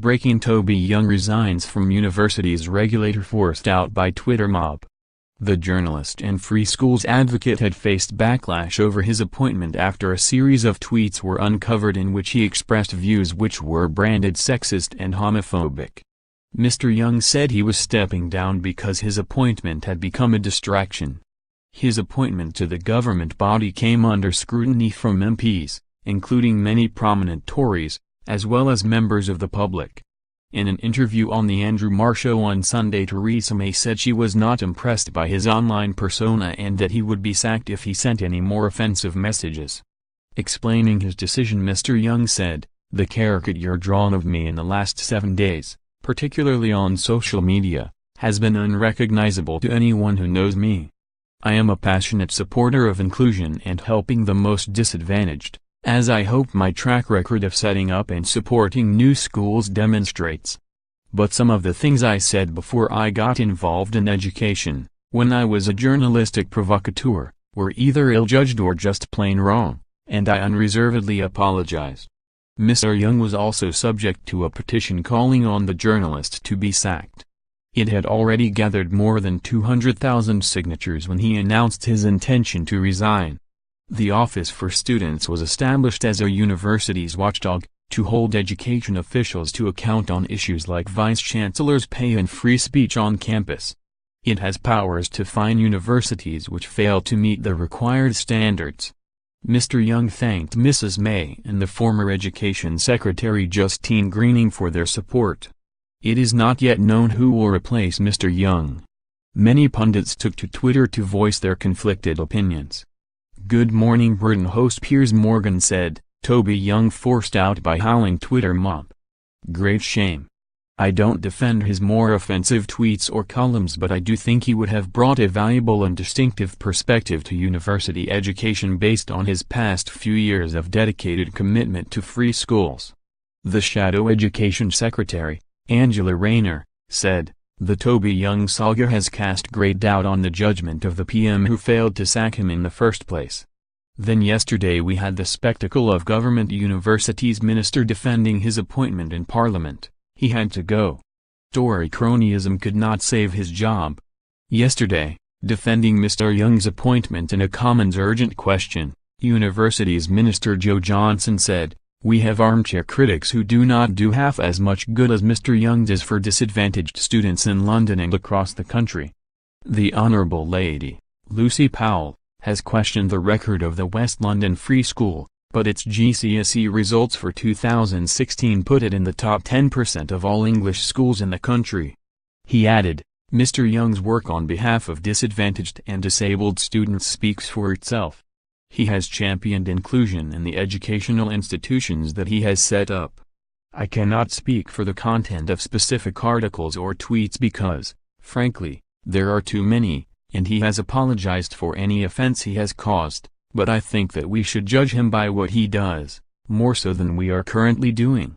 Breaking: Toby Young resigns from university's regulator, forced out by Twitter mob. The journalist and free schools advocate had faced backlash over his appointment after a series of tweets were uncovered in which he expressed views which were branded sexist and homophobic. Mr. Young said he was stepping down because his appointment had become a distraction. His appointment to the government body came under scrutiny from MPs, including many prominent Tories, as well as members of the public. In an interview on the Andrew Marr show on Sunday, Theresa May said she was not impressed by his online persona and that he would be sacked if he sent any more offensive messages. Explaining his decision, Mr. Young said, "The caricature drawn of me in the last 7 days, particularly on social media, has been unrecognizable to anyone who knows me. I am a passionate supporter of inclusion and helping the most disadvantaged, as I hope my track record of setting up and supporting new schools demonstrates. But some of the things I said before I got involved in education, when I was a journalistic provocateur, were either ill-judged or just plain wrong, and I unreservedly apologize." Mr. Young was also subject to a petition calling on the journalist to be sacked. It had already gathered more than 200,000 signatures when he announced his intention to resign. The Office for Students was established as a university's watchdog, to hold education officials to account on issues like vice-chancellors' pay and free speech on campus. It has powers to fine universities which fail to meet the required standards. Mr. Young thanked Mrs. May and the former Education Secretary Justine Greening for their support. It is not yet known who will replace Mr. Young. Many pundits took to Twitter to voice their conflicted opinions. Good Morning Britain host Piers Morgan said, "Toby Young forced out by howling Twitter mob. Great shame. I don't defend his more offensive tweets or columns, but I do think he would have brought a valuable and distinctive perspective to university education based on his past few years of dedicated commitment to free schools." The Shadow Education Secretary, Angela Rayner, said, "The Toby Young saga has cast great doubt on the judgment of the PM who failed to sack him in the first place. Then yesterday we had the spectacle of Government Universities Minister defending his appointment in Parliament. He had to go. Tory cronyism could not save his job. Yesterday, defending Mr. Young's appointment in a Commons urgent question, Universities Minister Joe Johnson said, 'We have armchair critics who do not do half as much good as Mr. Young does for disadvantaged students in London and across the country.'" The Honourable Lady, Lucy Powell, has questioned the record of the West London Free School, but its GCSE results for 2016 put it in the top 10% of all English schools in the country. He added, "Mr. Young's work on behalf of disadvantaged and disabled students speaks for itself. He has championed inclusion in the educational institutions that he has set up. I cannot speak for the content of specific articles or tweets because, frankly, there are too many, and he has apologized for any offense he has caused, but I think that we should judge him by what he does, more so than we are currently doing."